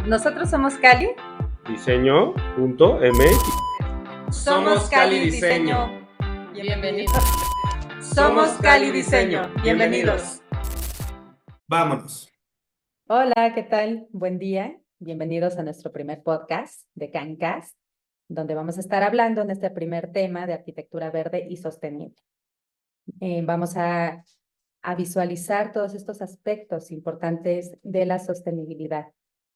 Nosotros somos Cali. Diseño.mx. Somos Cali Diseño. Bienvenidos. Somos Cali Diseño. Bienvenidos. Vámonos. Hola, ¿qué tal? Buen día. Bienvenidos a nuestro primer podcast de CanCast, donde vamos a estar hablando en este primer tema de arquitectura verde y sostenible. Vamos a visualizar todos estos aspectos importantes de la sostenibilidad.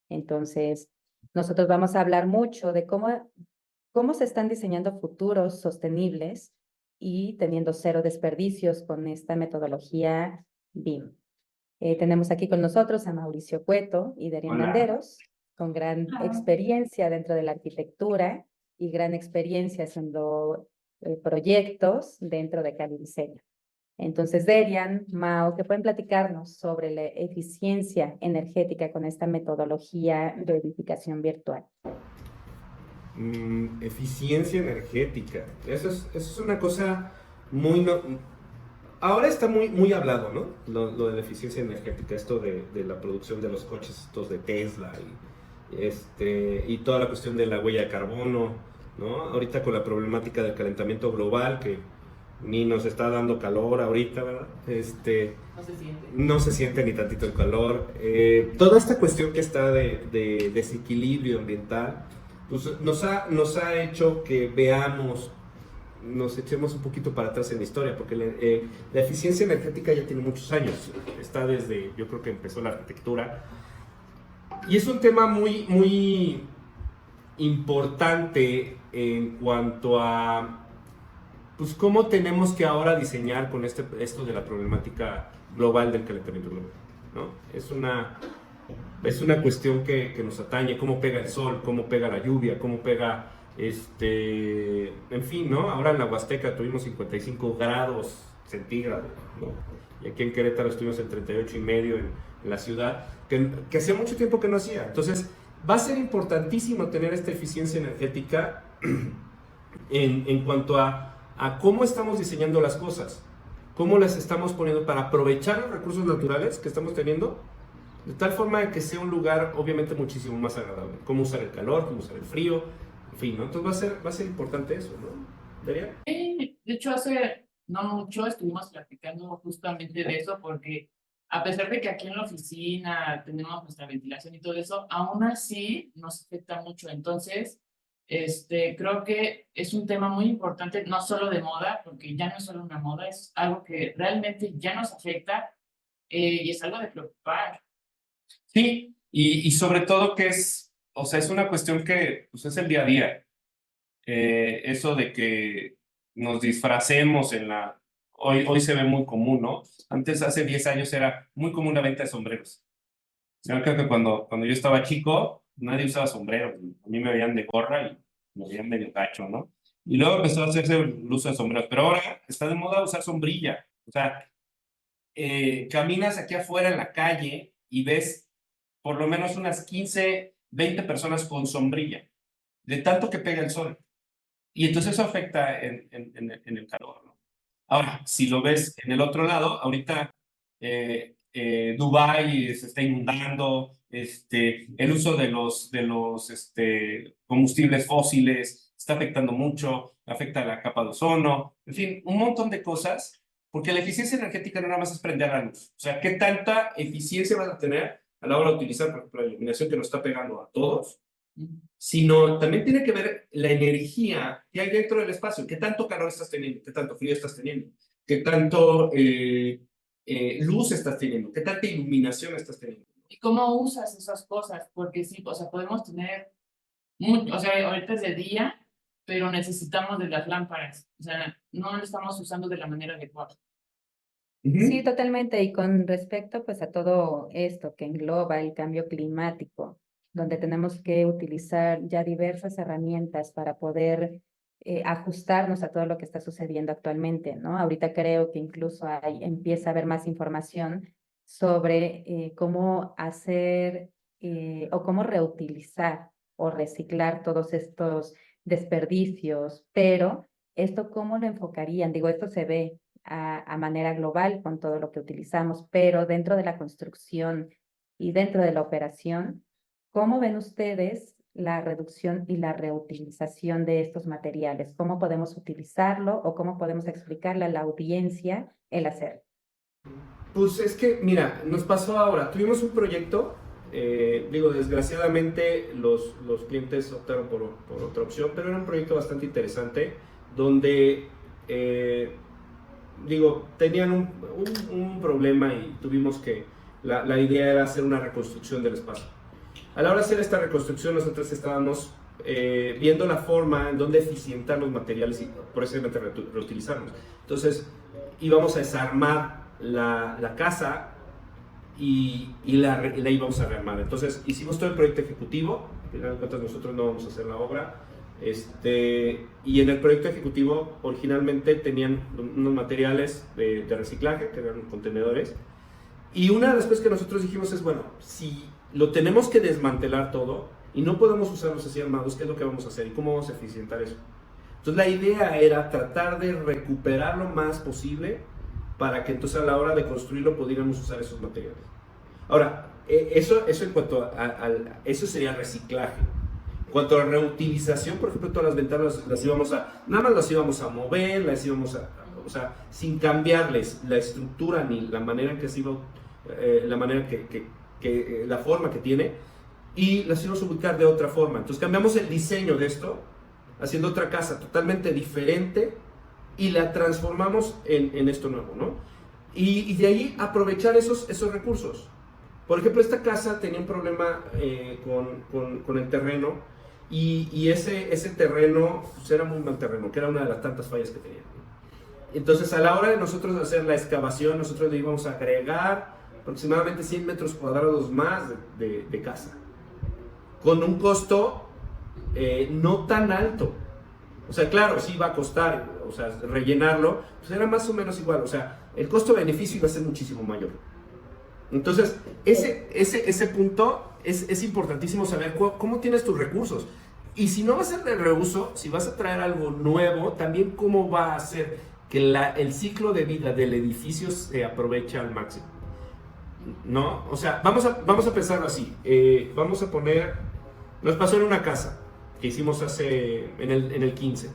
Entonces, nosotros vamos a hablar mucho de cómo se están diseñando futuros sostenibles y teniendo cero desperdicios con esta metodología BIM. Tenemos aquí con nosotros a Mauricio Cueto y Darian Landeros, con gran experiencia dentro de la arquitectura y gran experiencia haciendo proyectos dentro de Cali Diseño. Entonces, Darian, Mau, ¿qué pueden platicarnos sobre la eficiencia energética con esta metodología de edificación virtual? Eficiencia energética. Eso es una cosa muy... ahora está muy hablado, ¿no? Lo de la eficiencia energética, esto de la producción de los coches estos de Tesla y toda la cuestión de la huella de carbono, ¿no? Ahorita con la problemática del calentamiento global, que ni nos está dando calor ahorita, ¿verdad? No se siente ni tantito el calor. Toda esta cuestión que está de desequilibrio ambiental, pues nos ha hecho que veamos, nos echemos un poquito para atrás en la historia, porque la eficiencia energética ya tiene muchos años, está desde, yo creo que empezó la arquitectura, y es un tema muy importante en cuanto a pues cómo tenemos que ahora diseñar con esto de la problemática global del calentamiento global, ¿no? Es una cuestión que nos atañe, cómo pega el sol, cómo pega la lluvia, cómo pega, en fin, ¿no? Ahora en la Huasteca tuvimos 55 grados centígrados, ¿no? Y aquí en Querétaro estuvimos en 38,5 en la ciudad, que hacía mucho tiempo que no hacía. Entonces, va a ser importantísimo tener esta eficiencia energética en cuanto a cómo estamos diseñando las cosas, cómo las estamos poniendo para aprovechar los recursos naturales que estamos teniendo, de tal forma que sea un lugar obviamente muchísimo más agradable. Cómo usar el calor, cómo usar el frío, en fin, ¿no? Entonces va a ser importante eso, ¿no? ¿Daría? De hecho, hace no mucho estuvimos platicando justamente de eso, porque a pesar de que aquí en la oficina tenemos nuestra ventilación y todo eso, aún así nos afecta mucho. Entonces, creo que es un tema muy importante, no solo de moda, porque ya no es solo una moda, es algo que realmente ya nos afecta, y es algo de preocupar. Sí, y sobre todo que o sea, es una cuestión que pues, es el día a día. Eso de que nos disfracemos hoy se ve muy común, ¿no? Antes, hace 10 años, era muy común la venta de sombreros. Yo creo que cuando yo estaba chico, nadie usaba sombreros. A mí me veían de gorra y me veían medio gacho, ¿no? Y luego empezó a hacerse el uso de sombreros. Pero ahora está de moda usar sombrilla. O sea, caminas aquí afuera en la calle y ves por lo menos unas 15, 20 personas con sombrilla, de tanto que pega el sol. Y entonces eso afecta en el calor, ¿no? Ahora, si lo ves en el otro lado, ahorita Dubái se está inundando, el uso de los combustibles fósiles está afectando mucho, afecta a la capa de ozono, en fin, un montón de cosas, porque la eficiencia energética no nada más es prender la luz. O sea, ¿qué tanta eficiencia vas a tener a la hora de utilizar, por ejemplo, la iluminación que nos está pegando a todos? Sino también tiene que ver la energía que hay dentro del espacio, qué tanto calor estás teniendo, qué tanto frío estás teniendo, qué tanto luz estás teniendo, qué tanta iluminación estás teniendo. ¿Y cómo usas esas cosas? Porque sí, o sea, podemos tener, o sea, ahorita es de día, pero necesitamos de las lámparas. O sea, no lo estamos usando de la manera adecuada. Sí, totalmente. Y con respecto pues a todo esto que engloba el cambio climático, donde tenemos que utilizar ya diversas herramientas para poder ajustarnos a todo lo que está sucediendo actualmente, ¿no? Ahorita creo que incluso empieza a haber más información sobre cómo hacer o cómo reutilizar o reciclar todos estos desperdicios, pero esto cómo lo enfocarían, digo, esto se ve a manera global con todo lo que utilizamos, pero dentro de la construcción y dentro de la operación, ¿Cómo ven ustedes la reducción y la reutilización de estos materiales? ¿Cómo podemos utilizarlo o cómo podemos explicarle a la audiencia el hacerlo? Pues es que, mira, nos pasó ahora, tuvimos un proyecto, digo, desgraciadamente los clientes optaron por otra opción, pero era un proyecto bastante interesante, donde, digo, tenían un problema y tuvimos que, la idea era hacer una reconstrucción del espacio. A la hora de hacer esta reconstrucción, nosotros estábamos viendo la forma en donde eficientar los materiales y precisamente reutilizarlos. Entonces, íbamos a desarmar la casa y la íbamos a rearmar. Entonces, hicimos todo el proyecto ejecutivo. Al final de cuentas, nosotros no vamos a hacer la obra. Y en el proyecto ejecutivo, originalmente tenían unos materiales de reciclaje, que eran contenedores. Y una de las cosas que nosotros dijimos es, bueno, si lo tenemos que desmantelar todo y no podemos usarlos así armados, ¿qué es lo que vamos a hacer y cómo vamos a eficientar eso? Entonces la idea era tratar de recuperar lo más posible para que entonces a la hora de construirlo pudiéramos usar esos materiales. Ahora, eso en cuanto eso sería reciclaje. En cuanto a la reutilización, por ejemplo, todas las ventanas nada más las íbamos a mover, o sea, sin cambiarles la estructura ni la manera en que se iba, la manera la forma que tiene, y las íbamos a ubicar de otra forma. Entonces cambiamos el diseño de esto, haciendo otra casa totalmente diferente, y la transformamos en esto nuevo, ¿no? Y de ahí aprovechar esos recursos. Por ejemplo, esta casa tenía un problema con el terreno, y ese terreno pues, era muy mal terreno, que era una de las tantas fallas que tenía. Entonces, a la hora de nosotros hacer la excavación, nosotros le íbamos a agregar aproximadamente 100 metros cuadrados más de casa, con un costo no tan alto. O sea, claro, sí iba a costar, o sea, rellenarlo, pues era más o menos igual. O sea, el costo-beneficio iba a ser muchísimo mayor. Entonces, ese punto es importantísimo saber cómo tienes tus recursos. Y si no va a ser de reuso, si vas a traer algo nuevo, también cómo va a hacer que el ciclo de vida del edificio se aproveche al máximo. ¿No? O sea, vamos a pensarlo así. Vamos a poner, nos pasó en una casa que hicimos en el 15.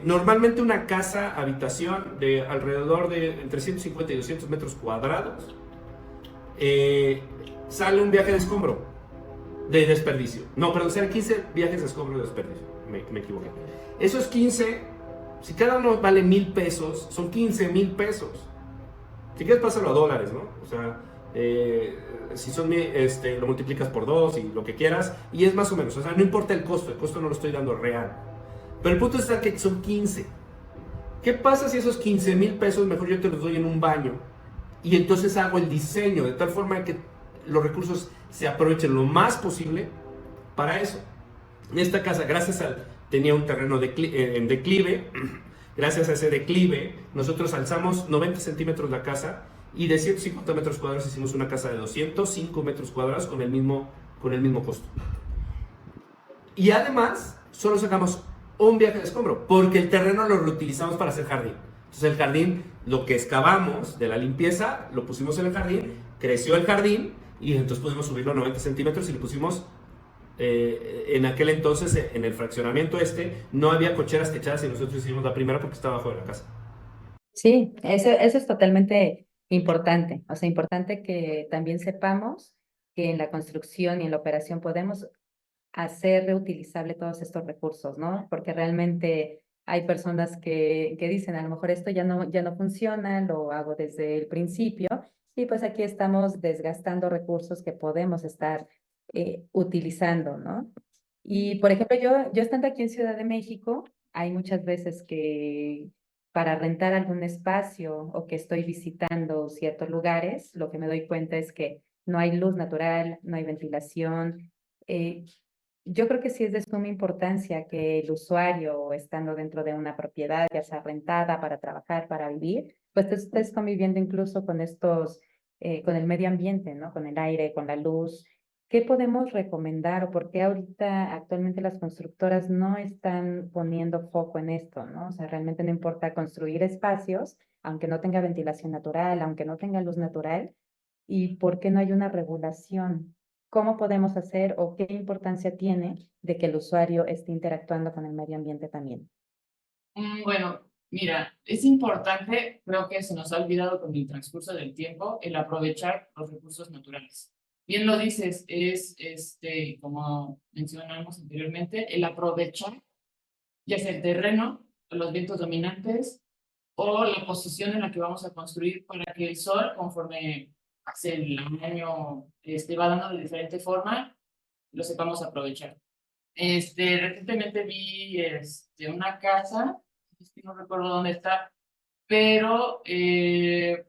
Normalmente una casa, habitación de alrededor de entre 150 y 200 metros cuadrados, sale un viaje de escombro, de desperdicio. No, perdón, serán 15 viajes de escombro de desperdicio. Me equivoqué. Esos 15, si cada uno vale 1,000 pesos, son 15,000 pesos. Si quieres, pásalo a dólares, ¿no? O sea, si son, lo multiplicas por 2 y lo que quieras, y es más o menos. O sea, no importa el costo no lo estoy dando real. Pero el punto es que son 15. ¿Qué pasa si esos 15,000 pesos mejor yo te los doy en un baño? Y entonces hago el diseño de tal forma que los recursos se aprovechen lo más posible para eso. En esta casa, tenía un terreno en declive. Gracias a ese declive, nosotros alzamos 90 centímetros la casa, y de 150 metros cuadrados hicimos una casa de 205 metros cuadrados con el mismo costo. Y además, solo sacamos un viaje de escombro, porque el terreno lo reutilizamos para hacer jardín. Entonces el jardín, lo que excavamos de la limpieza, lo pusimos en el jardín, creció el jardín, y entonces pudimos subirlo a 90 centímetros y le pusimos, en aquel entonces, en el fraccionamiento no había cocheras techadas, y nosotros hicimos la primera porque estaba abajo de la casa. Sí, eso es totalmente importante. O sea, importante que también sepamos que en la construcción y en la operación podemos hacer reutilizable todos estos recursos, ¿no? Porque realmente hay personas que dicen, a lo mejor esto ya no funciona, lo hago desde el principio, y pues aquí estamos desgastando recursos que podemos estar utilizando, ¿no? Y, por ejemplo, yo estando aquí en Ciudad de México, hay muchas veces que para rentar algún espacio o que estoy visitando ciertos lugares, lo que me doy cuenta es que no hay luz natural, no hay ventilación. Yo creo que sí es de suma importancia que el usuario, estando dentro de una propiedad, ya sea rentada para trabajar, para vivir, pues estés conviviendo incluso con con el medio ambiente, ¿no? Con el aire, con la luz. ¿Qué podemos recomendar o por qué ahorita actualmente las constructoras no están poniendo foco en esto, ¿no? O sea, realmente no importa construir espacios, aunque no tenga ventilación natural, aunque no tenga luz natural, ¿y por qué no hay una regulación ¿cómo podemos hacer o qué importancia tiene de que el usuario esté interactuando con el medio ambiente también? Bueno, mira, es importante, creo que se nos ha olvidado con el transcurso del tiempo, el aprovechar los recursos naturales. Bien lo dices, es como mencionamos anteriormente, el aprovechar ya sea el terreno, los vientos dominantes o la posición en la que vamos a construir para que el sol, conforme hace el año, va dando de diferente forma, lo sepamos aprovechar. Recientemente vi una casa, es que no recuerdo dónde está, pero ellos,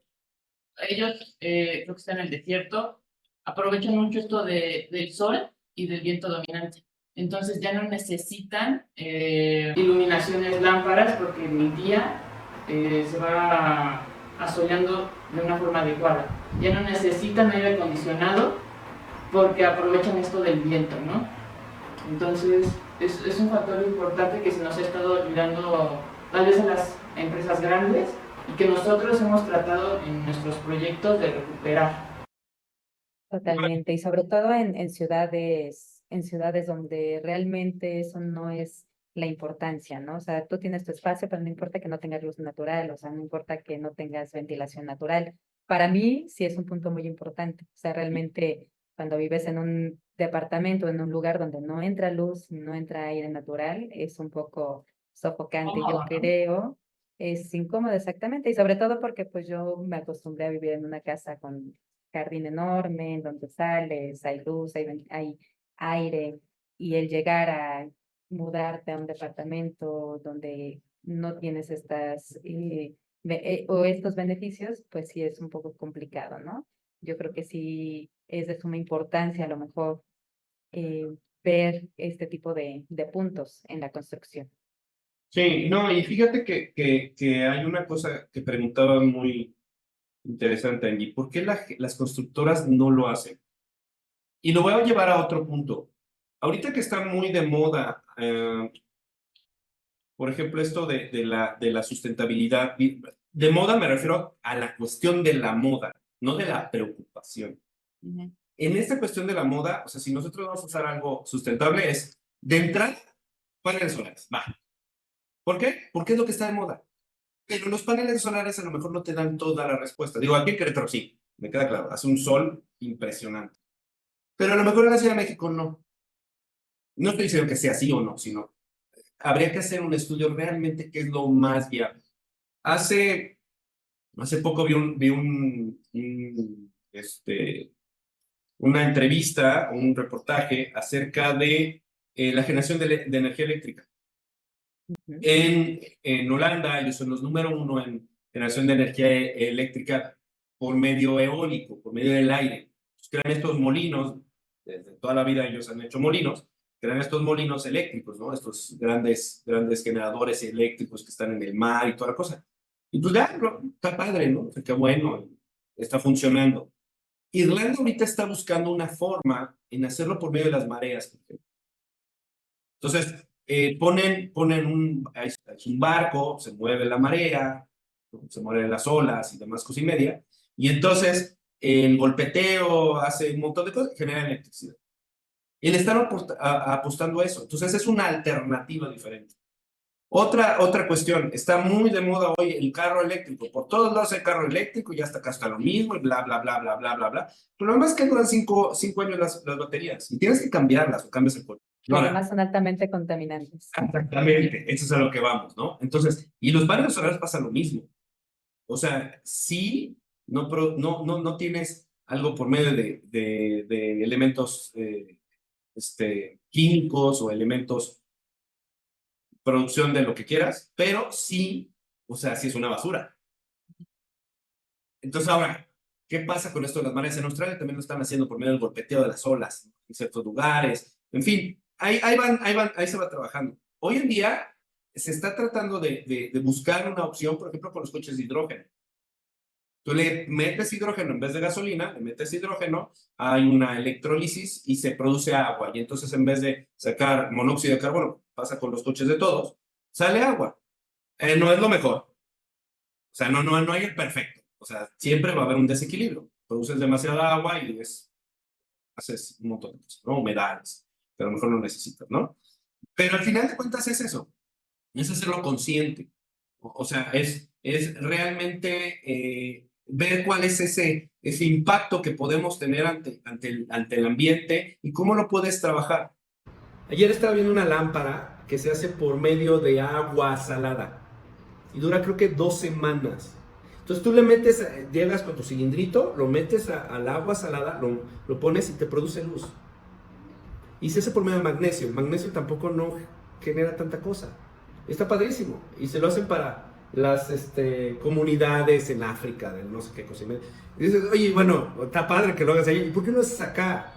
creo que están en el desierto, aprovechan mucho esto del sol y del viento dominante. Entonces ya no necesitan iluminaciones lámparas porque el día se va asoleando de una forma adecuada. Ya no necesitan aire acondicionado porque aprovechan esto del viento, ¿no? Entonces es un factor importante que se nos ha estado olvidando tal vez a las empresas grandes y que nosotros hemos tratado en nuestros proyectos de recuperar. Totalmente, y sobre todo en ciudades donde realmente eso no es la importancia, ¿no? O sea, tú tienes tu espacio, pero no importa que no tengas luz natural, o sea, no importa que no tengas ventilación natural. Para mí sí es un punto muy importante, o sea, realmente cuando vives en un departamento, en un lugar donde no entra luz, no entra aire natural, es un poco sofocante, yo Cómodo, ¿no? creo, es incómodo exactamente, y sobre todo porque pues yo me acostumbré a vivir en una casa con jardín enorme, en donde sales, hay luz, hay aire, y el llegar a mudarte a un departamento donde no tienes o estos beneficios, pues sí es un poco complicado, ¿no? Yo creo que sí es de suma importancia a lo mejor eh, ver este tipo de puntos en la construcción. Sí, no, y fíjate que hay una cosa que preguntaba muy interesante, Angie. ¿Por qué las constructoras no lo hacen? Y lo voy a llevar a otro punto. Ahorita que está muy de moda, por ejemplo, esto de la sustentabilidad. De moda me refiero a la cuestión de la moda, no de la preocupación. En esta cuestión de la moda, o sea, si nosotros vamos a usar algo sustentable, es de entrada paneles solares. Va. ¿Por qué? Porque es lo que está de moda. Pero los paneles solares a lo mejor no te dan toda la respuesta. Digo, aquí en Querétaro sí, me queda claro, hace un sol impresionante. Pero a lo mejor en la Ciudad de México no. No estoy diciendo que sea así o no, sino habría que hacer un estudio realmente qué es lo más viable. Hace, hace poco una entrevista, un reportaje acerca de la generación de energía eléctrica. Ujú. En Holanda, ellos son los número uno en generación de energía eléctrica por medio eólico, por medio del aire. Crean estos molinos, desde toda la vida ellos han hecho molinos, crean estos molinos eléctricos, ¿no? Estos grandes generadores eléctricos que están en el mar y toda la cosa. Y pues ya, está padre, ¿no? O sea, qué bueno, está funcionando. Irlanda ahorita está buscando una forma en hacerlo por medio de las mareas, por ejemplo. Entonces, ponen es un barco, se mueve la marea, se mueven las olas y demás cosa y media, y entonces el golpeteo hace un montón de cosas y genera electricidad. Y le están apostando a eso. Entonces, es una alternativa diferente. Otra cuestión, está muy de moda hoy el carro eléctrico. Por todos lados el carro eléctrico, ya hasta acá está lo mismo, y bla, bla, bla, bla, bla, bla, bla. Pero lo más es que duran 5 años las baterías y tienes que cambiarlas o cambias el coche. Y además son altamente contaminantes. Exactamente, eso es a lo que vamos, ¿no? Entonces, y los paneles solares pasa lo mismo. O sea, si no tienes algo por medio de elementos químicos o elementos, producción de lo que quieras, pero sí, o sea, sí es una basura. Entonces, ahora, ¿qué pasa con esto de las mareas? En Australia también lo están haciendo por medio del golpeteo de las olas, ¿no? En ciertos lugares. En fin, ahí se va trabajando. Hoy en día se está tratando de buscar una opción, por ejemplo, con los coches de hidrógeno. Tú le metes hidrógeno en vez de gasolina, le metes hidrógeno, hay una electrólisis y se produce agua. Y entonces, en vez de sacar monóxido de carbono, pasa con los coches de todos, sale agua. No es lo mejor. O sea, no hay el perfecto. O sea, siempre va a haber un desequilibrio. Produces demasiada agua y es haces un montón de cosas, ¿no? Humedales, pero a lo mejor no necesitas, ¿no? Pero al final de cuentas es eso, es hacerlo consciente. O sea, es realmente ver cuál es ese impacto que podemos tener ante el ambiente y cómo lo puedes trabajar. Ayer estaba viendo una lámpara que se hace por medio de agua salada y dura creo que 2 semanas. Entonces tú le metes, llegas con tu cilindrito, lo metes al agua salada, lo pones y te produce luz. Y se hace por medio de magnesio. El magnesio tampoco no genera tanta cosa. Está padrísimo. Y se lo hacen para las comunidades en África, de no sé qué cosa. Y dices, oye, bueno, está padre que lo hagas ahí. ¿Y por qué no lo haces acá?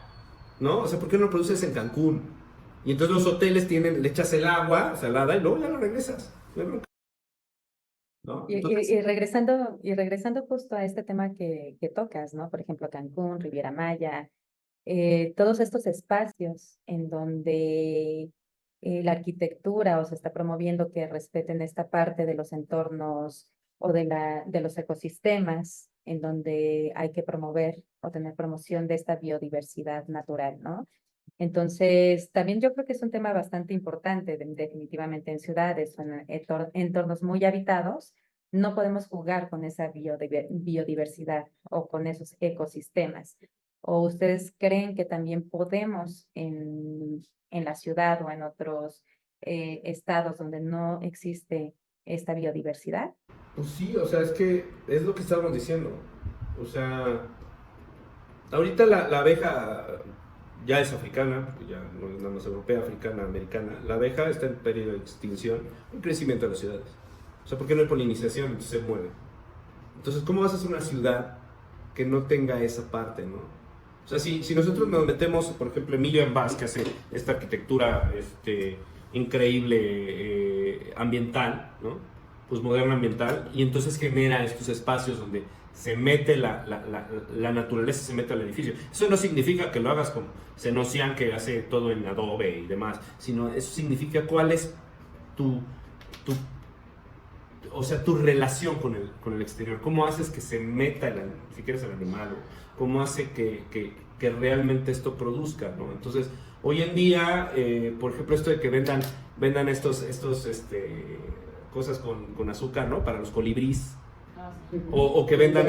¿No? O sea, ¿por qué no lo produces en Cancún? Y entonces los hoteles le echas el agua salada y luego ya lo regresas. ¿No? Entonces, Regresando justo a este tema que tocas, ¿no? Por ejemplo, Cancún, Riviera Maya, todos estos espacios en donde la arquitectura o se está promoviendo que respeten esta parte de los entornos o de los ecosistemas, en donde hay que promover o tener promoción de esta biodiversidad natural, ¿no? Entonces, también yo creo que es un tema bastante importante, definitivamente en ciudades o en entornos muy habitados, no podemos jugar con esa biodiversidad o con esos ecosistemas. ¿O ustedes creen que también podemos en la ciudad o en otros estados donde no existe esta biodiversidad? pues sí, o sea, es que es lo que estábamos diciendo. O sea, ahorita la abeja ya es africana, porque ya no es nada más europea, africana, americana. La abeja está en periodo de extinción, un crecimiento de las ciudades. O sea, porque no hay polinización, entonces se muere. Entonces, ¿cómo vas a hacer una ciudad que no tenga esa parte, no? O sea, si nosotros nos metemos, por ejemplo, Emilio Envás, que hace esta arquitectura increíble ambiental, ¿no? Pues moderna ambiental, y entonces genera estos espacios donde se mete la naturaleza, se mete al edificio. Eso no significa que lo hagas como Senocian, que hace todo en Adobe y demás, sino eso significa cuál es tu o sea, tu relación con el exterior. ¿Cómo haces que se meta, si quieres, el animal? O ¿cómo hace que realmente esto produzca, ¿no? Entonces, hoy en día, por ejemplo, esto de que vendan estos cosas con azúcar, ¿no? Para los colibríes. O que vendan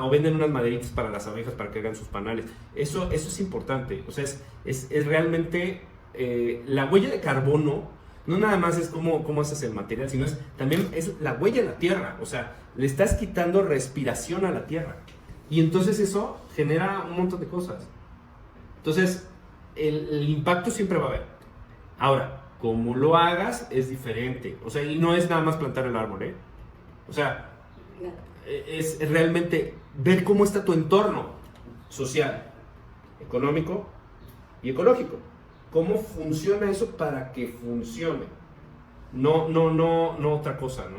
o venden unas maderitas para las abejas para que hagan sus panales. Eso es importante. O sea, es realmente la huella de carbono. No nada más es cómo haces el material, sino también es la huella en la tierra. O sea, le estás quitando respiración a la tierra. Y entonces eso genera un montón de cosas. Entonces, el impacto siempre va a haber. Ahora, como lo hagas es diferente. O sea, y no es nada más plantar el árbol, ¿eh? O sea, es realmente ver cómo está tu entorno social, económico y ecológico. ¿Cómo funciona eso para que funcione? No otra cosa, ¿no?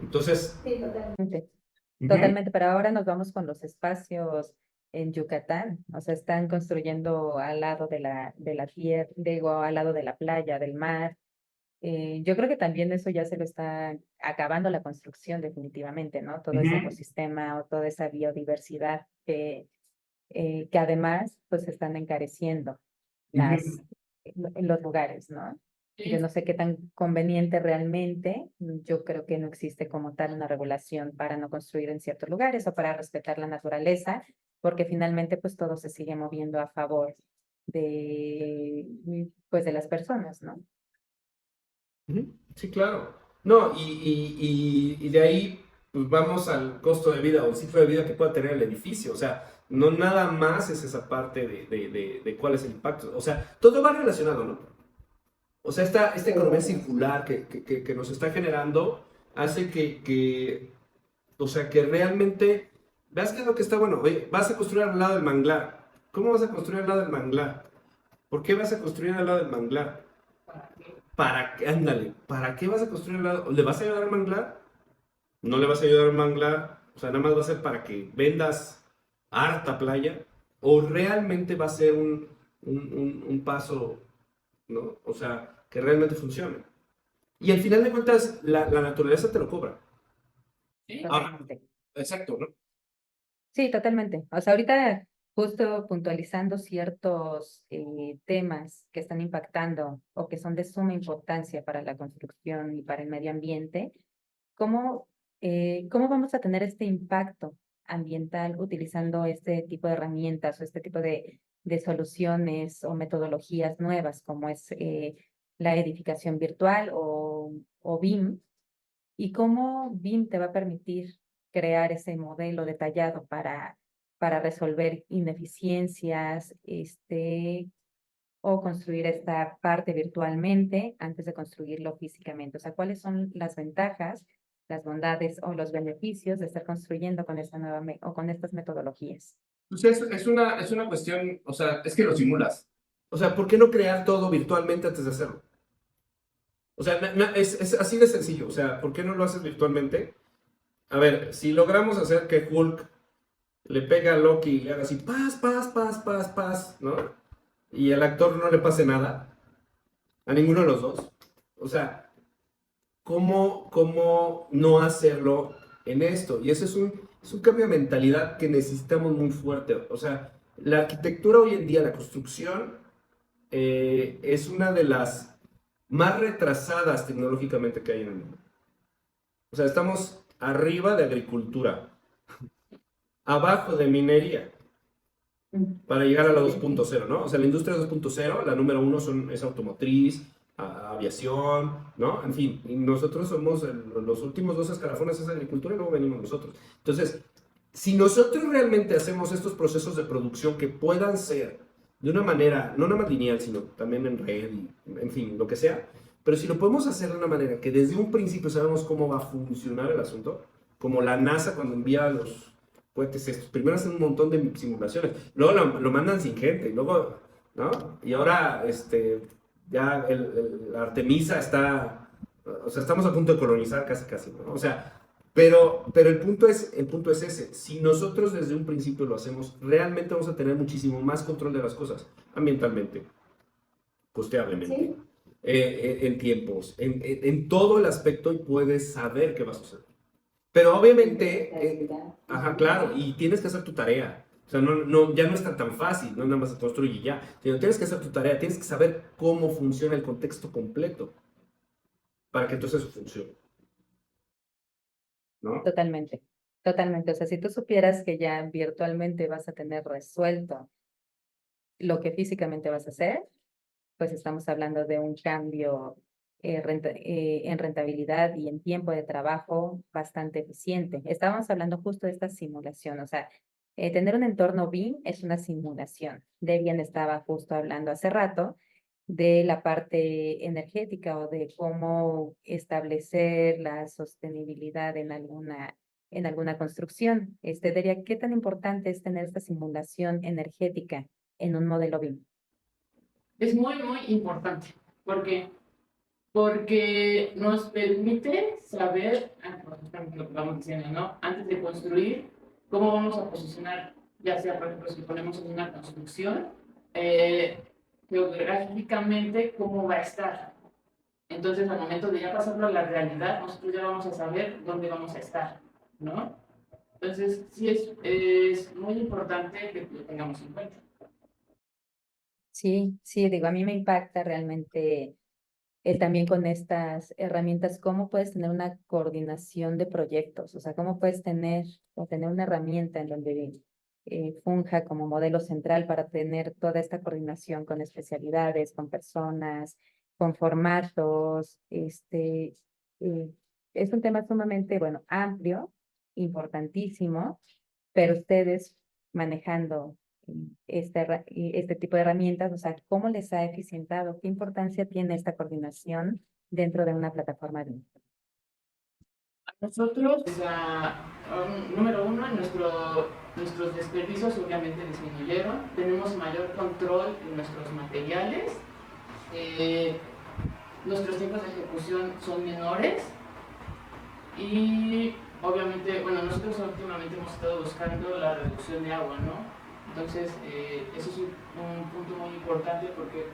Entonces, Sí, totalmente. ujú, Totalmente, pero ahora nos vamos con los espacios en Yucatán, o sea, están construyendo al lado de la tierra, digo, al lado de la playa, del mar. Yo creo que también eso ya se lo está acabando la construcción definitivamente, ¿no? Todo ese ujú, ecosistema o toda esa biodiversidad que además pues están encareciendo ujú. los lugares, ¿no? Yo no sé qué tan conveniente realmente, yo creo que no existe como tal una regulación para no construir en ciertos lugares o para respetar la naturaleza, porque finalmente pues todo se sigue moviendo a favor de pues de las personas, ¿no? Ujú, sí, claro. No, y de ahí pues vamos al costo de vida o el ciclo de vida que pueda tener el edificio. O sea, no nada más es esa parte de cuál es el impacto. O sea, todo va relacionado, ¿no? O sea, esta economía circular que nos está generando hace o sea, que realmente, veas qué es lo que está bueno. Oye, vas a construir al lado del manglar. ¿Cómo vas a construir al lado del manglar? ¿Por qué vas a construir al lado del manglar? Ándale, ¿para qué vas a construir al lado? ¿Le vas a ayudar al manglar? ¿No le vas a ayudar al manglar? O sea, nada más va a ser para que vendas harta playa. ¿O realmente va a ser un paso, ¿no? O sea, que realmente funcione. Y al final de cuentas, la naturaleza te lo cobra. Sí, Ahora, Totalmente. exacto, ¿no? Sí, totalmente. O sea, ahorita justo puntualizando ciertos temas que están impactando o que son de suma importancia para la construcción y para el medio ambiente, ¿cómo vamos a tener este impacto ambiental utilizando este tipo de herramientas o este tipo de soluciones o metodologías nuevas como es la edificación virtual o BIM? ¿Y cómo BIM te va a permitir crear ese modelo detallado para resolver ineficiencias, o construir esta parte virtualmente antes de construirlo físicamente? O sea, ¿cuáles son las ventajas, las bondades o los beneficios de estar construyendo con esta o con estas metodologías? Pues es una cuestión, o sea, es que lo simulas. O sea, ¿por qué no crear todo virtualmente antes de hacerlo? O sea, es así de sencillo. O sea, ¿por qué no lo haces virtualmente? A ver, si logramos hacer que Hulk le pega a Loki y le haga así, paz, ¿no? Y el actor no le pase nada, a ninguno de los dos. O sea, ¿cómo no hacerlo en esto? Y ese es un cambio de mentalidad que necesitamos muy fuerte. O sea, la arquitectura hoy en día, la construcción, es una de las más retrasadas tecnológicamente que hay en el mundo. O sea, estamos arriba de agricultura, abajo de minería, para llegar a la 2.0, ¿no? O sea, la industria 2.0, la número uno es automotriz, aviación, ¿no? En fin, y nosotros somos los últimos dos escalafones, es agricultura y luego venimos nosotros. Entonces, si nosotros realmente hacemos estos procesos de producción que puedan ser de una manera, no nada más lineal, sino también en red, y, en fin, lo que sea, pero si lo podemos hacer de una manera que desde un principio sabemos cómo va a funcionar el asunto, como la NASA cuando envía los cohetes estos, primero hacen un montón de simulaciones, luego lo mandan sin gente, y luego, ¿no? Y ahora, ya la Artemisa está, o sea, estamos a punto de colonizar casi, ¿no? O sea, pero el punto es ese. Si nosotros desde un principio lo hacemos, realmente vamos a tener muchísimo más control de las cosas, ambientalmente, costeablemente, en tiempos, en todo el aspecto y puedes saber qué va a suceder. Pero obviamente, ajá, claro, y tienes que hacer tu tarea. O sea, ya no está tan fácil, no nada más se construye y ya. Sino tienes que hacer tu tarea, tienes que saber cómo funciona el contexto completo para que entonces eso funcione, ¿no? Totalmente, totalmente. O sea, si tú supieras que ya virtualmente vas a tener resuelto lo que físicamente vas a hacer, pues estamos hablando de un cambio en rentabilidad y en tiempo de trabajo bastante eficiente. Estábamos hablando justo de esta simulación, o sea, tener un entorno BIM es una simulación. Debian estaba justo hablando hace rato de la parte energética o de cómo establecer la sostenibilidad en alguna construcción. Delia, ¿qué tan importante es tener esta simulación energética en un modelo BIM? Es muy, muy importante. ¿Por qué? Porque nos permite saber, por ejemplo, lo que vamos diciendo, ¿no? Antes de construir, cómo vamos a posicionar, ya sea, por ejemplo, si ponemos en una construcción, geográficamente, cómo va a estar. Entonces, al momento de ya pasarlo a la realidad, nosotros ya vamos a saber dónde vamos a estar, ¿no? Entonces, sí es muy importante que lo tengamos en cuenta. Sí, sí, digo, a mí me impacta realmente también con estas herramientas, cómo puedes tener una coordinación de proyectos, o sea, cómo puedes tener una herramienta en donde funja como modelo central para tener toda esta coordinación con especialidades, con personas, con formatos. Es un tema sumamente, bueno, amplio, importantísimo, pero ustedes manejando este tipo de herramientas, o sea, ¿cómo les ha eficientado? ¿Qué importancia tiene esta coordinación dentro de una plataforma BIM? Nosotros, número uno, nuestros desperdicios obviamente disminuyeron, tenemos mayor control en nuestros materiales, nuestros tiempos de ejecución son menores y obviamente, bueno, nosotros últimamente hemos estado buscando la reducción de agua, ¿no? Entonces, eso es un punto muy importante porque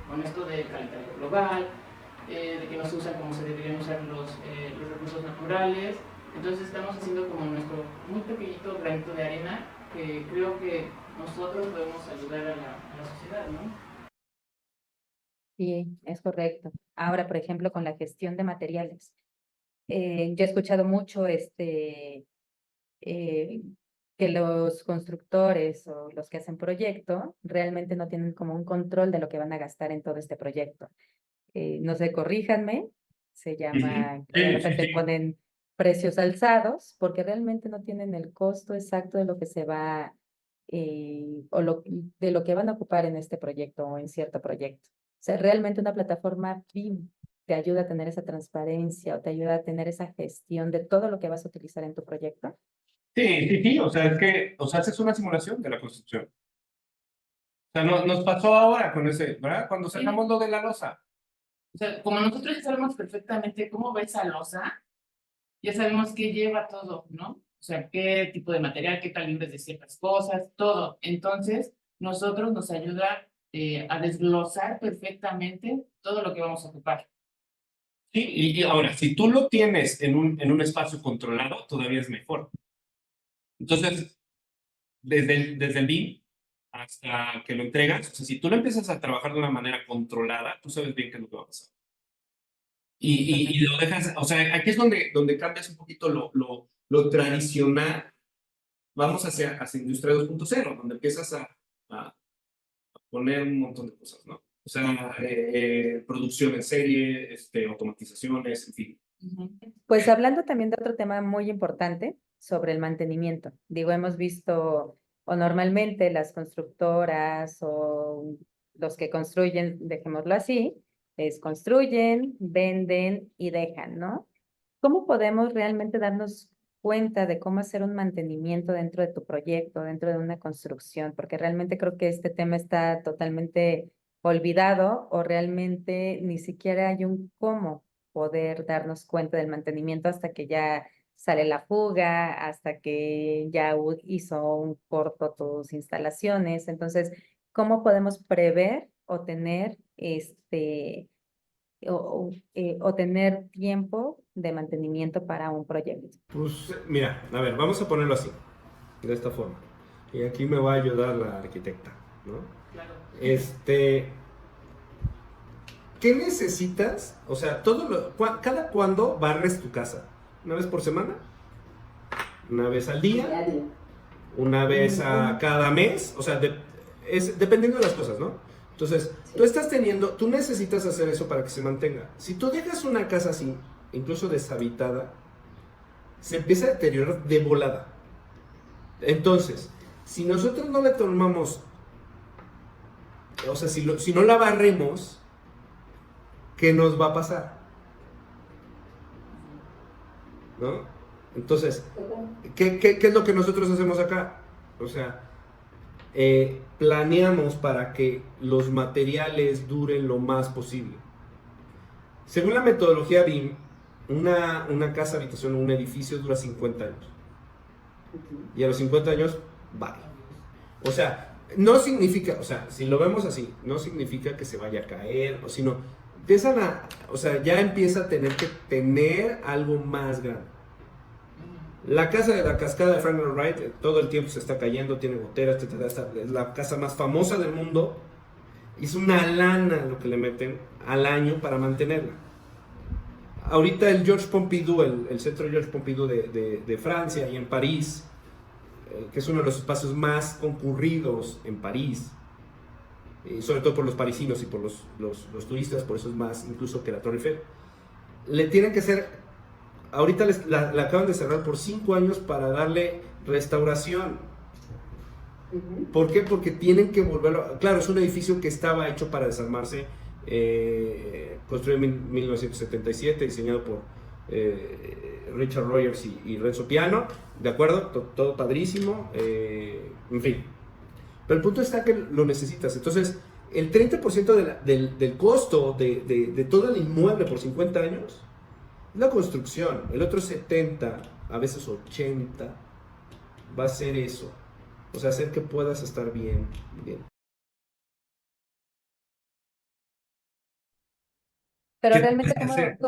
con esto de calentamiento global, de que no se usan como se deberían usar los recursos naturales, entonces estamos haciendo como nuestro muy pequeñito granito de arena que creo que nosotros podemos ayudar a la sociedad, ¿no? Sí, es correcto. Ahora, por ejemplo, con la gestión de materiales. Yo he escuchado mucho eh, que los constructores o los que hacen proyecto realmente no tienen como un control de lo que van a gastar en todo este proyecto. No sé, corríjanme, se llama que de Sí, sí, repente sí. ponen precios alzados porque realmente no tienen el costo exacto de lo que se va de lo que van a ocupar en este proyecto o en cierto proyecto. O sea, realmente una plataforma BIM te ayuda a tener esa transparencia o te ayuda a tener esa gestión de todo lo que vas a utilizar en tu proyecto. Sí, sí, sí, o sea, es que, o sea, haces una simulación de la construcción. O sea, nos pasó ahora con ese, ¿verdad? Cuando sacamos lo de la losa. O sea, como nosotros ya sabemos perfectamente cómo va esa losa, ya sabemos qué lleva todo, ¿no? O sea, qué tipo de material, qué calibres de ciertas cosas, todo. Entonces, nosotros nos ayuda a desglosar perfectamente todo lo que vamos a ocupar. Sí, y ahora, si tú lo tienes en un espacio controlado, todavía es mejor. Entonces, desde el BIM hasta que lo entregas, o sea, si tú lo empiezas a trabajar de una manera controlada, tú sabes bien qué es lo que va a pasar. Y lo dejas, o sea, aquí es donde cambias un poquito lo tradicional. Vamos hacia Industria 2.0, donde empiezas a poner un montón de cosas, ¿no? O sea, producción en serie, automatizaciones, en fin. Pues hablando también de otro tema muy importante sobre el mantenimiento. Digo, hemos visto, o normalmente las constructoras o los que construyen, dejémoslo así, es construyen, venden y dejan, ¿no? ¿Cómo podemos realmente darnos cuenta de cómo hacer un mantenimiento dentro de tu proyecto, dentro de una construcción? Porque realmente creo que este tema está totalmente olvidado o realmente ni siquiera hay un cómo poder darnos cuenta del mantenimiento hasta que ya sale la fuga, hasta que ya hizo un corto tus instalaciones. Entonces, ¿cómo podemos prever o tener o tener tiempo de mantenimiento para un proyecto? Pues mira, a ver, vamos a ponerlo así, de esta forma. Y aquí me va a ayudar la arquitecta, ¿no? Claro. Este, ¿qué necesitas? O sea, cada cuándo barres tu casa. ¿Una vez por semana? ¿Una vez al día? ¿Una vez a cada mes? O sea, dependiendo de las cosas, ¿no? Entonces, tú necesitas hacer eso para que se mantenga. Si tú dejas una casa así, incluso deshabitada, se empieza a deteriorar de volada. Entonces, si nosotros no le tomamos, o sea, si no la barremos, ¿qué nos va a pasar? ¿No? Entonces, ¿qué es lo que nosotros hacemos acá? O sea, planeamos para que los materiales duren lo más posible. Según la metodología BIM, una casa, habitación o un edificio dura 50 años. Y a los 50 años, vale. O sea, no significa, o sea, si lo vemos así, no significa que se vaya a caer, o sino, o sea, ya empieza a tener que tener algo más grande. La casa de la cascada de Frank Lloyd Wright todo el tiempo se está cayendo, tiene goteras, es la casa más famosa del mundo. Y es una lana lo que le meten al año para mantenerla. Ahorita el Georges Pompidou, el centro Georges Pompidou de Francia y en París, que es uno de los espacios más concurridos en París, sobre todo por los parisinos y por los turistas, por eso es más incluso que la Torre Eiffel. Le tienen que hacer, ahorita la acaban de cerrar por 5 años para darle restauración. ¿Por qué? Porque tienen que volverlo, claro, es un edificio que estaba hecho para desarmarse, construido en 1977, diseñado por Richard Rogers y Renzo Piano, ¿de acuerdo? Todo padrísimo, en fin. Pero el punto está que lo necesitas. Entonces, el 30% del costo de todo el inmueble por 50 años es la construcción. El otro 70, a veces 80, va a ser eso. O sea, hacer que puedas estar bien. Pero ¿Qué realmente, tienes que hacer?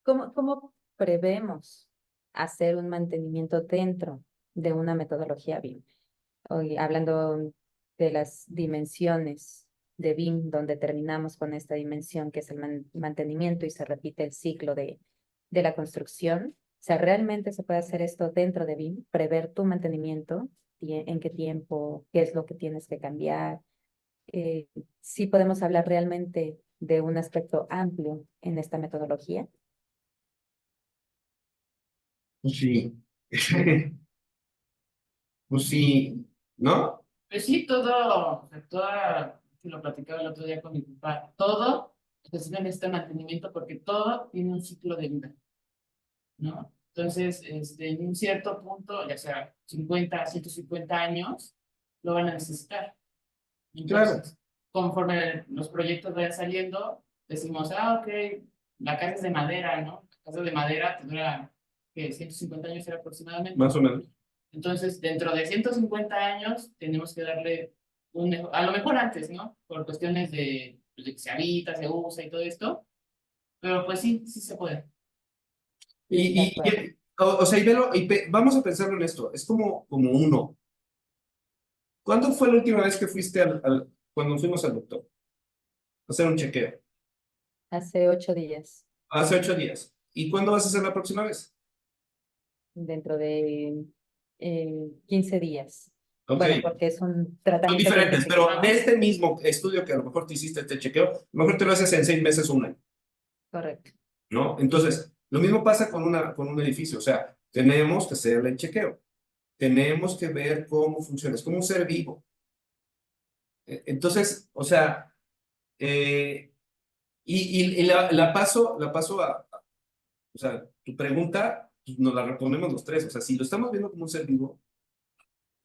¿cómo prevemos hacer un mantenimiento dentro de una metodología BIM? Hoy hablando de las dimensiones de BIM, donde terminamos con esta dimensión que es el mantenimiento y se repite el ciclo de la construcción. O sea, realmente se puede hacer esto dentro de BIM, prever tu mantenimiento, en qué tiempo, qué es lo que tienes que cambiar. Sí podemos hablar realmente de un aspecto amplio en esta metodología. Pues sí. Pues sí, ¿no? Pues sí, todo, o sea, toda, que lo platicaba el otro día con mi papá, todo, especialmente este mantenimiento, porque todo tiene un ciclo de vida, ¿no? Entonces, en un cierto punto, ya sea 50, 150 años, lo van a necesitar. Claro. Entonces, conforme los proyectos vayan saliendo, decimos, ah, ok, la casa es de madera, ¿no? La casa de madera tendrá, que 150 años era aproximadamente. Más o menos. Entonces, dentro de 150 años, tenemos que darle a lo mejor antes, ¿no? Por cuestiones pues, de que se habita, se usa y todo esto, pero pues sí, sí se puede. De Y, acuerdo. o sea, vamos a pensarlo en esto. Es como uno. ¿Cuándo fue la última vez que fuiste cuando fuimos al doctor? A hacer un chequeo. Hace 8 días, Hace 8 días. ¿Y cuándo vas a hacer la próxima vez? dentro de 15 días. Ok. Bueno, porque es un Son tratamiento que hay que diferentes, seguir. pero de este mismo estudio que a lo mejor te hiciste este chequeo, a lo mejor te lo haces en 6 meses o un año, Correcto. ¿no? Entonces, lo mismo pasa con un edificio. O sea, tenemos que hacerle el chequeo. Tenemos que ver cómo funciona. Es como un ser vivo. Entonces, o sea, eh, y la paso o sea, tu pregunta pues, nos la respondemos los tres. O sea, si lo estamos viendo como un ser vivo,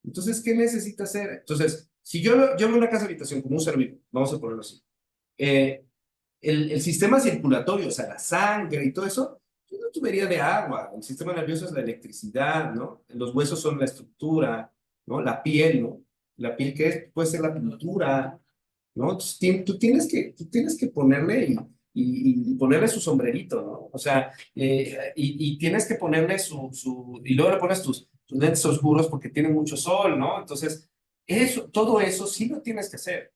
entonces, ¿qué necesita hacer? Entonces, si yo veo una casa habitación como un ser vivo, vamos a ponerlo así, eh, el sistema circulatorio, o sea, la sangre y todo eso, es una tubería de agua. El sistema nervioso es la electricidad, ¿no? Los huesos son la estructura, ¿no? La piel, ¿no? La piel que es, puede ser la pintura, ¿no? Entonces, tú tienes que ponerle y ponerle su sombrerito, ¿no? O sea, y tienes que ponerle y luego le pones tus lentes oscuros porque tiene mucho sol, ¿no? Entonces, todo eso sí lo tienes que hacer.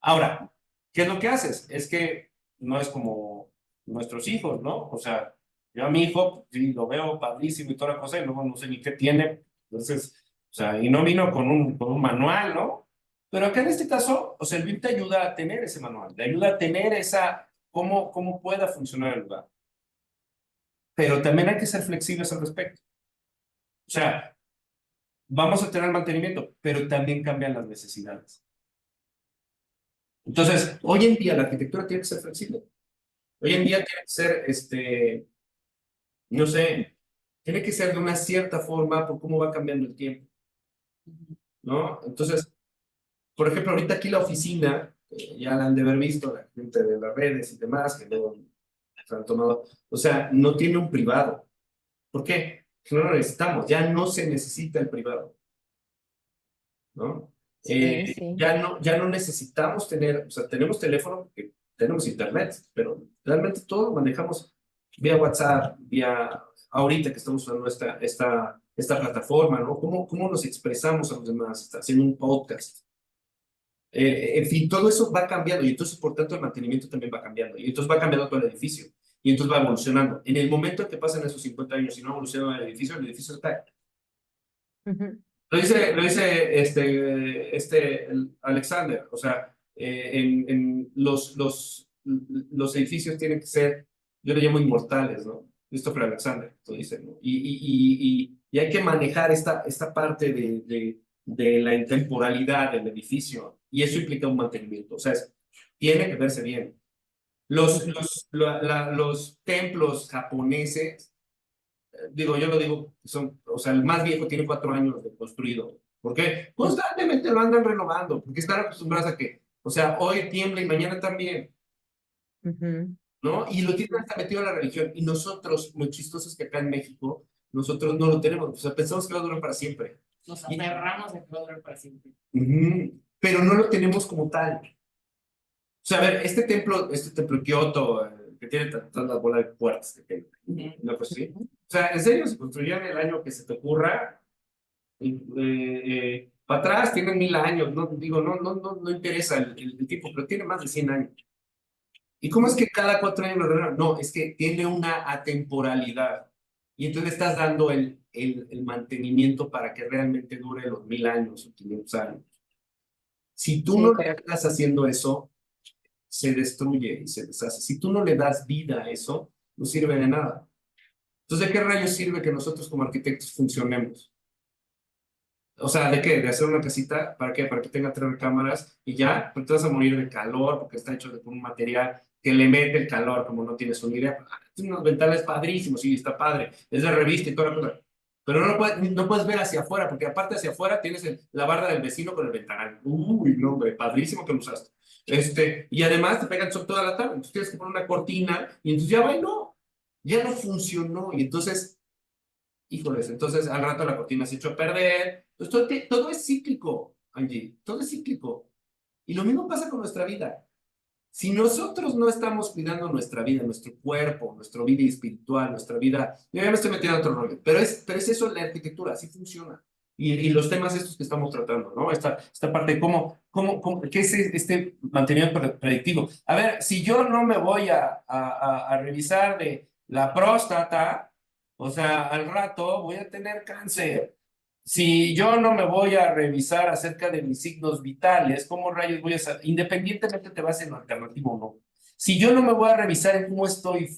Ahora, ¿qué es lo que haces? Es que no es como nuestros hijos, ¿no? O sea, yo a mi hijo, sí, lo veo padrísimo y toda la cosa, y luego no sé ni qué tiene. Entonces, o sea, y no vino con un manual, ¿no? Pero acá en este caso, o sea, el BIM te ayuda a tener ese manual, te ayuda a tener cómo pueda funcionar el lugar. Pero también hay que ser flexibles al respecto. O sea, vamos a tener mantenimiento, pero también cambian las necesidades. Entonces, hoy en día la arquitectura tiene que ser flexible. Hoy en día tiene que ser, no sé, tiene que ser de una cierta forma por cómo va cambiando el tiempo, ¿no? Entonces, por ejemplo, ahorita aquí la oficina, ya la han de haber visto, la gente de las redes y demás, que luego se han tomado, o sea, no tiene un privado. ¿Por qué? Porque no lo necesitamos, ya no se necesita el privado, ¿no? Sí, sí. Ya no necesitamos tener, o sea, tenemos teléfono porque tenemos internet, pero realmente todo lo manejamos vía WhatsApp, ahorita que estamos usando esta plataforma, ¿no? ¿Cómo nos expresamos a los demás? Está haciendo un podcast. En fin, todo eso va cambiando y entonces, por tanto, el mantenimiento también va cambiando y entonces va cambiando todo el edificio y entonces va evolucionando. En el momento en que pasan esos 50 años y no evoluciona el edificio se cae. Ujú. Lo dice el Alexander, o sea, los edificios tienen que ser, yo le llamo inmortales, ¿no? Christopher Alexander, lo dice, ¿no? Y hay que manejar esta parte de la intemporalidad del edificio, y eso implica un mantenimiento, o sea, tiene que verse bien. Los templos japoneses digo, yo lo digo, o sea, el más viejo tiene 4 años de construido. ¿Por qué? Constantemente lo andan renovando, porque están acostumbrados a que, o sea, hoy tiembla y mañana también, Ujú. ¿no? Y lo tienen hasta metido a la religión. Y nosotros, lo chistoso es que acá en México, nosotros no lo tenemos, o sea, pensamos que va a durar para siempre. Nos aferramos a que va a durar para siempre. Pero no lo tenemos como tal. O sea, a ver, este templo Kioto, que tiene tantas bolas de puertas, no, pues sí. O sea, en serio, se construyó en el año que se te ocurra. Para atrás tienen 1000 años, no, digo, no interesa el tiempo, pero tiene más de 100 años. ¿Y cómo es que cada 4 años lo renuevan? No, es que tiene una atemporalidad. Y entonces le estás dando el mantenimiento para que realmente dure los 1000 años o 500 años. Si tú no Sí, le correcto. estás haciendo eso, se destruye y se deshace. Si tú no le das vida a eso, no sirve de nada. Entonces, ¿de qué rayos sirve que nosotros como arquitectos funcionemos? O sea, ¿de qué? ¿De hacer una casita? ¿Para qué? Para que tenga 3 recámaras y ya, pues te vas a morir de calor porque está hecho de un material que le mete el calor, como no tienes una idea. Tiene unos ventanales padrísimos, sí, está padre. Es de revista y toda la cosa. Pero no puedes ver hacia afuera, porque aparte hacia afuera tienes la barda del vecino con el ventanal. Uy, no, hombre, padrísimo que lo usaste. Y además te pegan sol toda la tarde. Entonces tienes que poner una cortina y entonces ya va y no. Ya no funcionó. Y entonces híjoles, entonces al rato la cortina se echó a perder. Entonces, todo es cíclico, Angie, todo es cíclico. Y lo mismo pasa con nuestra vida. Si nosotros no estamos cuidando nuestra vida, nuestro cuerpo, nuestra vida espiritual, nuestra vida, yo ya me estoy metiendo en otro rollo, pero es eso la arquitectura, así funciona. Y los temas estos que estamos tratando, ¿no? Esta parte de ¿qué es este mantenimiento predictivo? A ver, si yo no me voy a revisar de la próstata, o sea, al rato voy a tener cáncer. Si yo no me voy a revisar acerca de mis signos vitales, ¿cómo rayos voy a saber? Independientemente te vas en lo alternativo o no. Si yo no me voy a revisar en cómo estoy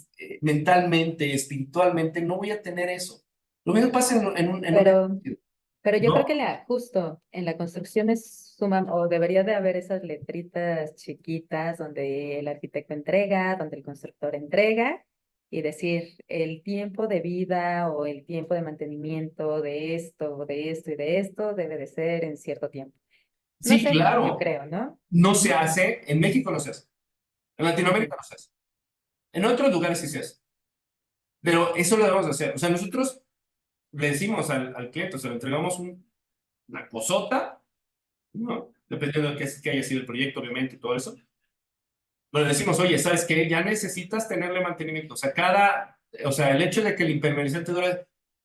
mentalmente, espiritualmente, no voy a tener eso. Lo mismo pasa Pero, pero yo creo que ¿no? justo en la construcción es suma, o debería de haber esas letritas chiquitas donde el arquitecto entrega, donde el constructor entrega, y decir el tiempo de vida o el tiempo de mantenimiento de esto y de esto debe de ser en cierto tiempo. No Sí, sé, yo claro. creo, ¿no? No se hace, en México no se hace, en Latinoamérica no se hace, en otros lugares sí se hace, pero eso lo debemos de hacer. O sea, nosotros le decimos al cliente, o sea, le entregamos una cosota, ¿no? Dependiendo de qué haya sido el proyecto, obviamente, y todo eso. Pero decimos, oye, ¿sabes qué? Ya necesitas tenerle mantenimiento. O sea, el hecho de que el impermeabilizante